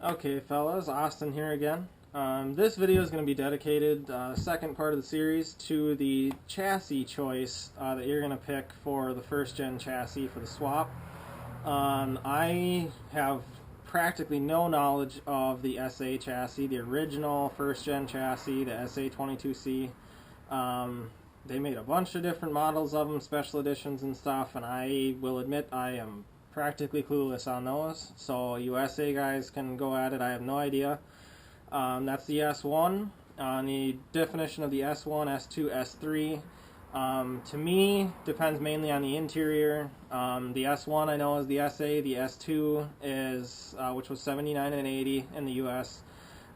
Okay, fellas, Austin here again. This video is going to be dedicated, second part of the series, to the chassis choice that you're going to pick for the first gen chassis for the swap. I have practically no knowledge of the SA chassis, the original first gen chassis, the SA22C. They made a bunch of different models of them, special editions and stuff, and I will admit I am practically clueless on those, so USA guys can go at it. I have no idea. That's the S1. The definition of the S1, S2, S3 to me depends mainly on the interior. The S1 I know is the SA, the S2 is which was 79 and 80 in the US.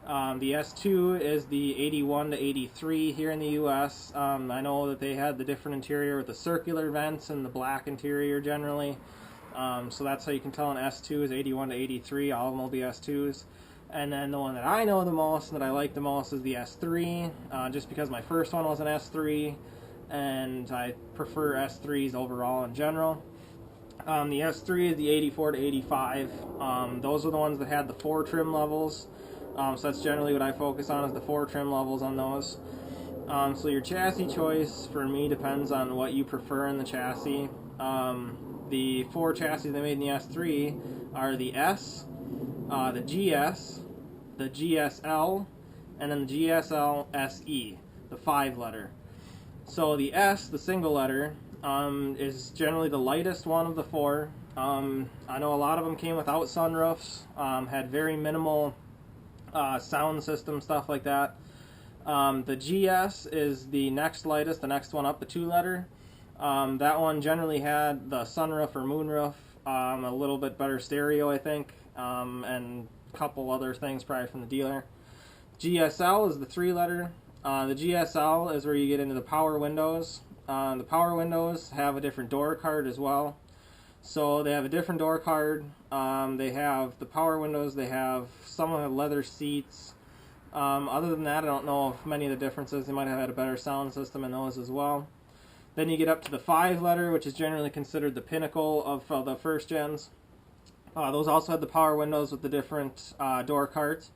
The S2 is the 81 to 83 here in the US. I know that they had the different interior with the circular vents and the black interior generally. So that's how you can tell an S2 is 81 to 83. All of them will be S2s. And then the one that I know the most and that I like the most is the S3, just because my first one was an S3, and I prefer S3s overall in general. The S3 is the 84 to 85. Those are the ones that had the 4 trim levels. So that's generally what I focus on, is the 4 trim levels on those. So your chassis choice for me depends on what you prefer in the chassis. The 4 chassis they made in the S3 are the S, the GS, the GSL, and then the GSL SE, the 5-letter. So the S, the single letter, is generally the lightest one of the 4. I know a lot of them came without sunroofs, had very minimal sound system, stuff like that. The GS is the next lightest, the next one up, the 2-letter. That one generally had the sunroof or moonroof, a little bit better stereo, I think, and a couple other things probably from the dealer. GSL is the 3-letter. The GSL is where you get into the power windows. The power windows have a different door card as well. So they have a different door card. They have the power windows. They have some of the leather seats. Other than that, I don't know of many of the differences. They might have had a better sound system in those as well. Then you get up to the 5-letter, which is generally considered the pinnacle of the first gens. Those also had the power windows with the different door cards.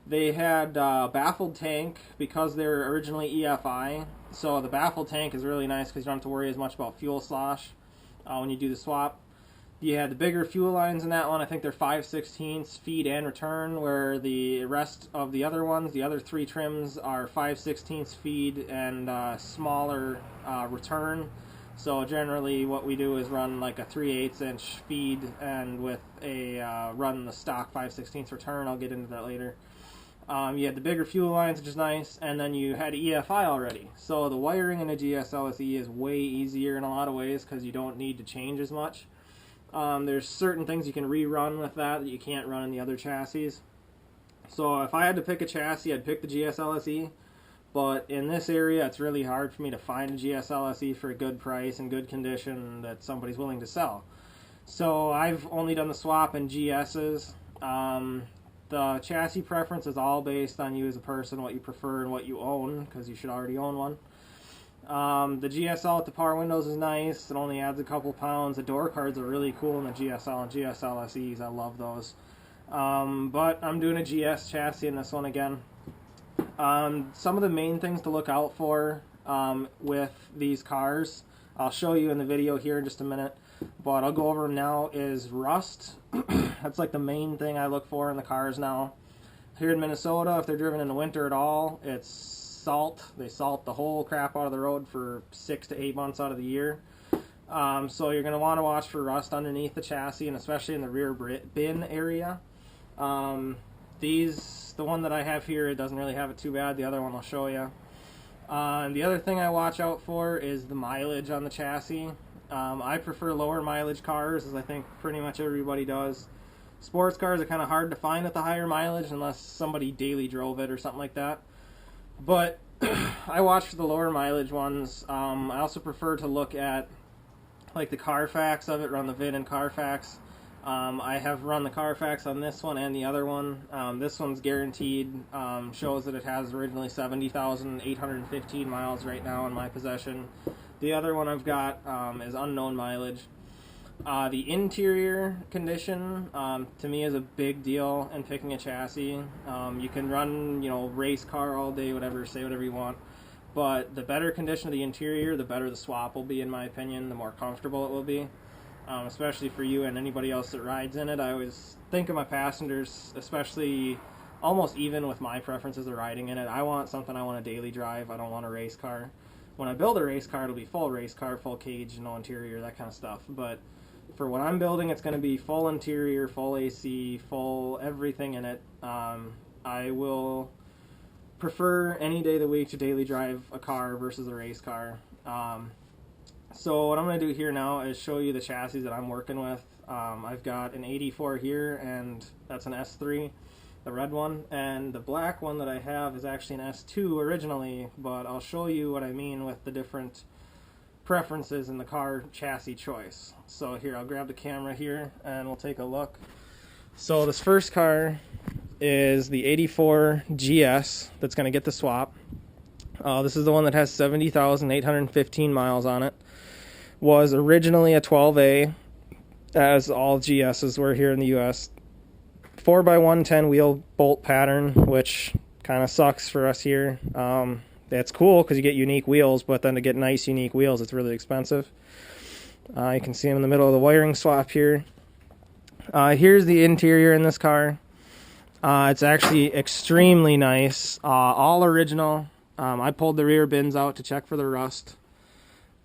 They had baffled tank because they were originally EFI. So the baffled tank is really nice because you don't have to worry as much about fuel slosh when you do the swap. You had the bigger fuel lines in that one. I think they're 5/16 feed and return, where the rest of the other ones, the other 3 trims, are 5/16 feed and smaller return. So generally what we do is run like a 3/8 inch feed, and with a run the stock 5/16 return. I'll get into that later. You had the bigger fuel lines, which is nice, and then you had EFI already. So the wiring in a GSLSE is way easier in a lot of ways because you don't need to change as much. There's certain things you can rerun with that you can't run in the other chassis. So if I had to pick a chassis, I'd pick the GSLSE. But in this area, it's really hard for me to find a GSLSE for a good price and good condition that somebody's willing to sell. So I've only done the swap in GSs. The chassis preference is all based on you as a person, what you prefer and what you own, because you should already own one. The GSL with the power windows is nice. It only adds a couple pounds. The door cards are really cool in the GSL and GSLSEs. I love those. But I'm doing a GS chassis in this one again. Some of the main things to look out for with these cars, I'll show you in the video here in just a minute, but I'll go over them now, is rust. That's like the main thing I look for in the cars now. Here in Minnesota, if they're driven in the winter at all, it's salt. They salt the whole crap out of the road for 6 to 8 months out of the year. So you're going to want to watch for rust underneath the chassis, and especially in the rear bin area. The one that I have here, it doesn't really have it too bad. The other one I'll show you. The other thing I watch out for is the mileage on the chassis. I prefer lower mileage cars, as I think pretty much everybody does. Sports cars are kind of hard to find at the higher mileage unless somebody daily drove it or something like that. But I watch for the lower mileage ones. I also prefer to look at like the Carfax of it, run the VIN and Carfax. I have run the Carfax on this one and the other one. This one's guaranteed, shows that it has originally 70,815 miles right now in my possession. The other one I've got is unknown mileage. The interior condition, to me, is a big deal in picking a chassis. You can run, race car all day, whatever, say whatever you want. But the better condition of the interior, the better the swap will be, in my opinion, the more comfortable it will be. Especially for you and anybody else that rides in it. I always think of my passengers, especially almost even with my preferences of riding in it. I want something I want to daily drive. I don't want a race car. When I build a race car, it'll be full race car, full cage, no interior, that kind of stuff. But for what I'm building, it's going to be full interior, full AC, full everything in it. I will prefer any day of the week to daily drive a car versus a race car. So what I'm going to do here now is show you the chassis that I'm working with. I've got an 84 here, and that's an S3, the red one, and the black one that I have is actually an S2 originally, but I'll show you what I mean with the different preferences in the car chassis choice. So here, I'll grab the camera here and we'll take a look. So this first car is the 84 GS that's going to get the swap. This is the one that has 70,815 miles on it. Was originally a 12A, as all GSs were here in the US. 4x110 wheel bolt pattern, which kind of sucks for us here. That's cool because you get unique wheels, but then to get nice unique wheels, it's really expensive. You can see them in the middle of the wiring swap here. Here's the interior in this car. It's actually extremely nice, all original. I pulled the rear bins out to check for the rust.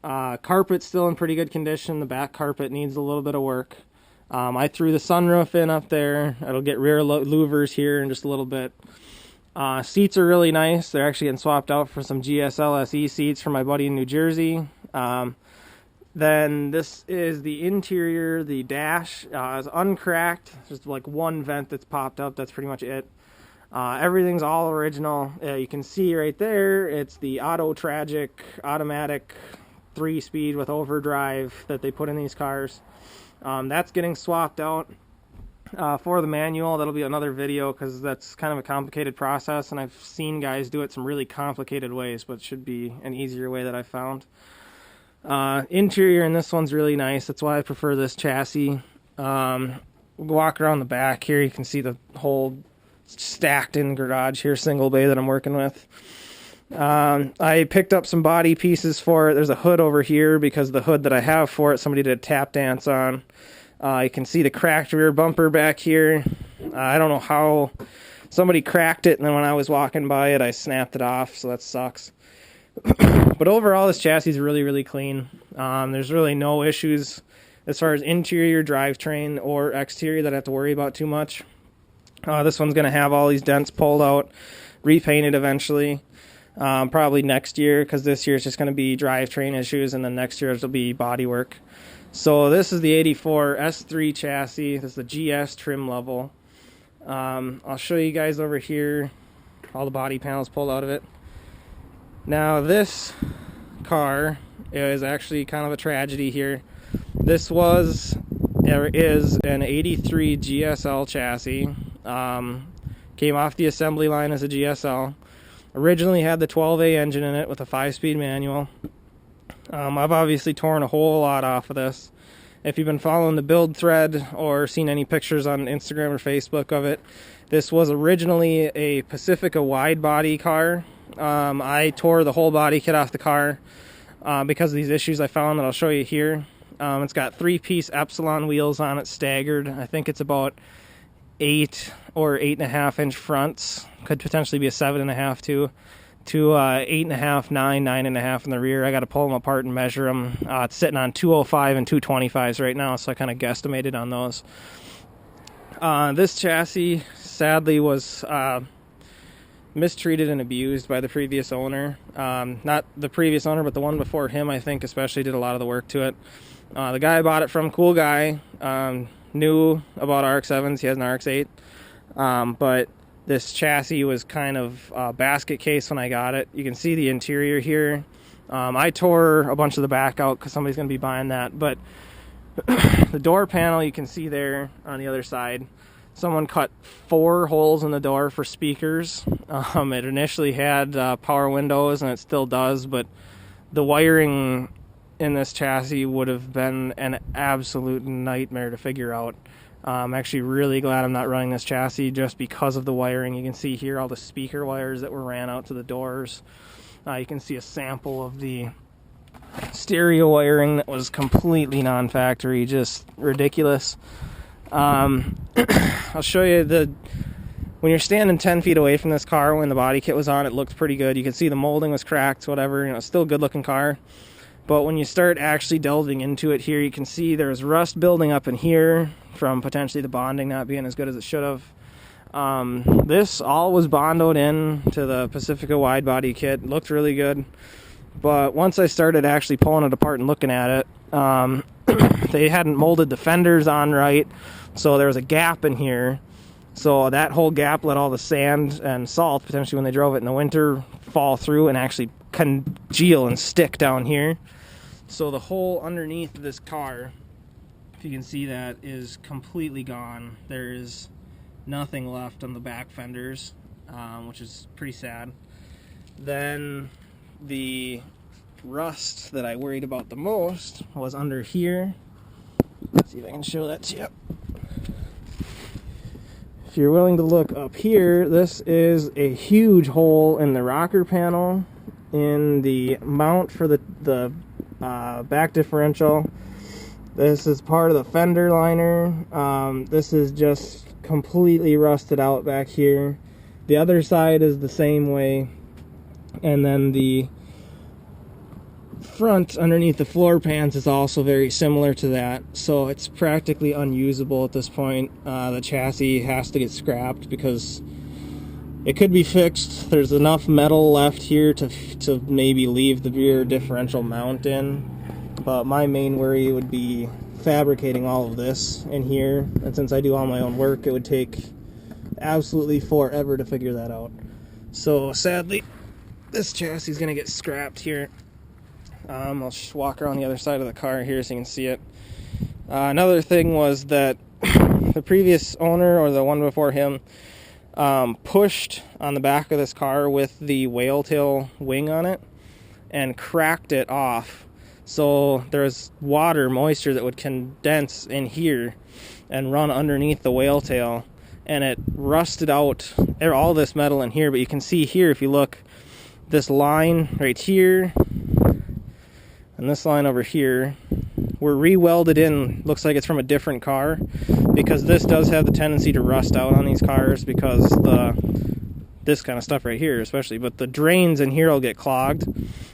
Carpet's still in pretty good condition. The back carpet needs a little bit of work. I threw the sunroof in up there. It'll get rear louvers here in just a little bit. Seats are really nice. They're actually getting swapped out for some GSL SE seats from my buddy in New Jersey. Then this is the interior. The dash is uncracked. Just like one vent that's popped up. That's pretty much it. Everything's all original. You can see right there, it's the automatic 3-speed with overdrive that they put in these cars. That's getting swapped out. For the manual, that'll be another video because that's kind of a complicated process, and I've seen guys do it some really complicated ways, but it should be an easier way that I found. Interior in this one's really nice. That's why I prefer this chassis. Walk around the back here, you can see the whole stacked in garage here, single bay that I'm working with. I picked up some body pieces for it. There's a hood over here because the hood that I have for it, somebody did a tap dance on. You can see the cracked rear bumper back here. I don't know how somebody cracked it, and then when I was walking by it, I snapped it off, so that sucks. But overall, this chassis is really, really clean. There's really no issues as far as interior, drivetrain, or exterior that I have to worry about too much. This one's going to have all these dents pulled out, repainted eventually. Probably next year, because this year it's just going to be drivetrain issues, and then next year it'll be body work. So this is the 84 S3 chassis. This is the GS trim level. I'll show you guys over here all the body panels pulled out of it. Now this car is actually kind of a tragedy here. This is an 83 GSL chassis. Came off the assembly line as a GSL. Originally had the 12A engine in it with a 5-speed manual. I've obviously torn a whole lot off of this. If you've been following the build thread or seen any pictures on Instagram or Facebook of it, this was originally a Pacifica wide body car. I tore the whole body kit off the car because of these issues I found that I'll show you here. It's got 3-piece Epsilon wheels on it, staggered. I think it's about 8 or 8.5 inch fronts. Could potentially be a 7.5 too. To 8.5, 9, 9.5 in the rear. I got to pull them apart and measure them. It's sitting on 205 and 225s right now, so I kind of guesstimated on those. This chassis sadly was mistreated and abused by the previous owner. Not the previous owner, but the one before him, I think, especially did a lot of the work to it. The guy I bought it from, cool guy, knew about RX7s. He has an RX8, but this chassis was kind of a basket case when I got it. You can see the interior here. I tore a bunch of the back out because somebody's going to be buying that, but the door panel you can see there on the other side. Someone cut 4 holes in the door for speakers. It initially had power windows, and it still does, but the wiring in this chassis would have been an absolute nightmare to figure out. I'm actually really glad I'm not running this chassis just because of the wiring. You can see here all the speaker wires that were ran out to the doors. You can see a sample of the stereo wiring that was completely non-factory, just ridiculous. I'll show you when you're standing 10 feet away from this car, when the body kit was on, it looked pretty good. You could see the molding was cracked, whatever, you know, still a good looking car. But when you start actually delving into it here, you can see there's rust building up in here from potentially the bonding not being as good as it should have. This all was bondoed in to the Pacifica wide body kit. Looked really good. But once I started actually pulling it apart and looking at it, they hadn't molded the fenders on right, so there was a gap in here. So that whole gap let all the sand and salt, potentially when they drove it in the winter, fall through and actually congeal and stick down here. So the hole underneath this car, if you can see that, is completely gone. There is nothing left on the back fenders, which is pretty sad. Then the rust that I worried about the most was under here. Let's see if I can show that to you. If you're willing to look up here, this is a huge hole in the rocker panel, in the mount for the back differential. This is part of the fender liner. This is just completely rusted out back here. The other side is the same way. And then the front underneath the floor pans is also very similar to that, so it's practically unusable at this point. The chassis has to get scrapped because it could be fixed. There's enough metal left here to maybe leave the rear differential mount in, but my main worry would be fabricating all of this in here, and since I do all my own work, it would take absolutely forever to figure that out. So sadly, this chassis is going to get scrapped here. I'll just walk around the other side of the car here so you can see it. Another thing was that the previous owner, or the one before him, pushed on the back of this car with the whale tail wing on it and cracked it off. So there's water, moisture that would condense in here and run underneath the whale tail, and it rusted out all this metal in here. But you can see here, if you look, this line right here and this line over here were re-welded in. Looks like it's from a different car, because this does have the tendency to rust out on these cars because this kind of stuff right here especially, but the drains in here will get clogged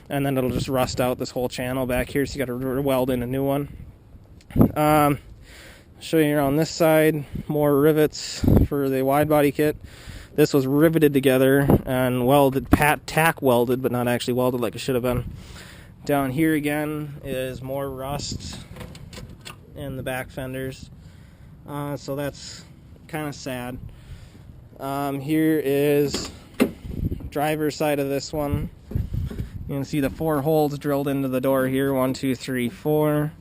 and then it'll just rust out this whole channel back here, so you got to weld in a new one. Show you around this side, more rivets for the wide body kit. This was riveted together and welded, tack welded, but not actually welded like it should have been. Down here again is more rust in the back fenders, so that's kind of sad. Here is driver's side of this one. You can see the 4 holes drilled into the door here, 1, 2, 3, 4.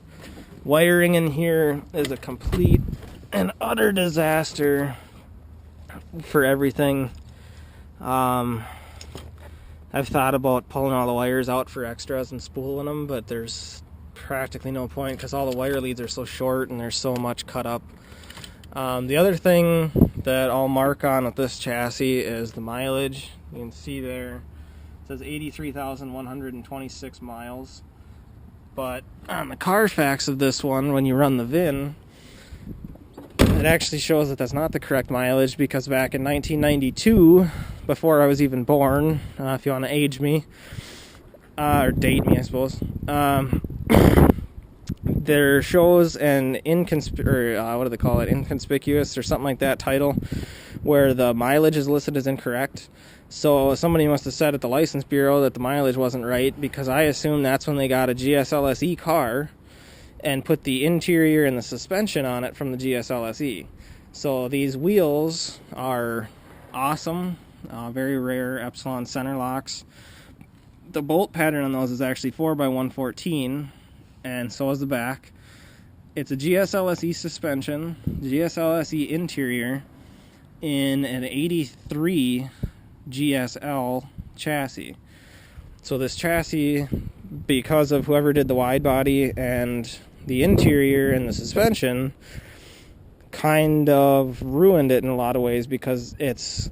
Wiring in here is a complete and utter disaster for everything. I've thought about pulling all the wires out for extras and spooling them, but there's practically no point because all the wire leads are so short and there's so much cut up. The other thing that I'll mark on with this chassis is the mileage. You can see there it says 83,126 miles, but on the Carfax of this one, when you run the VIN, it actually shows that that's not the correct mileage, because back in 1992, before I was even born, if you want to age me, or date me, I suppose, there shows an inconspicuous or something like that title, where the mileage is listed as incorrect. So somebody must have said at the license bureau that the mileage wasn't right, because I assume that's when they got a GSLSE car and put the interior and the suspension on it from the GSLSE. So these wheels are awesome, very rare Epsilon center locks. The bolt pattern on those is actually 4x114, and so is the back. It's a GSLSE suspension, GSLSE interior in an 83 GSL chassis. So this chassis because of whoever did the wide body and the interior and the suspension kind of ruined it in a lot of ways, because it's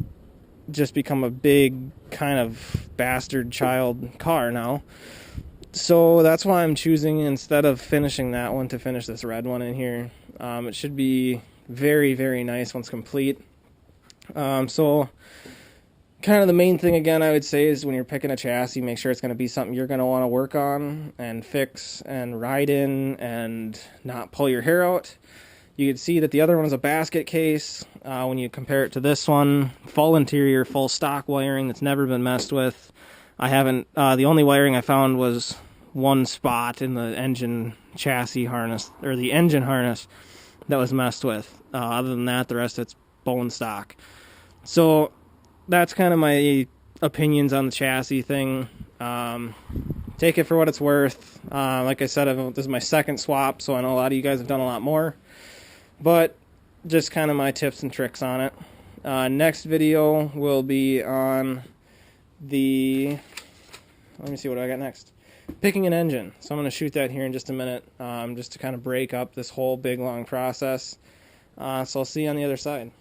just become a big kind of bastard child car now. So that's why I'm choosing, instead of finishing that one, to finish this red one in here. It should be very, very nice once complete. So kind of the main thing, again, I would say, is when you're picking a chassis, make sure it's going to be something you're going to want to work on and fix and ride in and not pull your hair out. You can see that the other one's a basket case. When you compare it to this one, full interior, full stock wiring that's never been messed with. I haven't, the only wiring I found was one spot in the engine chassis harness, or the engine harness, that was messed with. Other than that, the rest of it's bone stock. So that's kind of my opinions on the chassis thing. Take it for what it's worth. Like I said, this is my second swap, so I know a lot of you guys have done a lot more. But just kind of my tips and tricks on it. Next video will be on the, let me see what I got next. Picking an engine. So I'm going to shoot that here in just a minute, just to kind of break up this whole big long process. So I'll see you on the other side.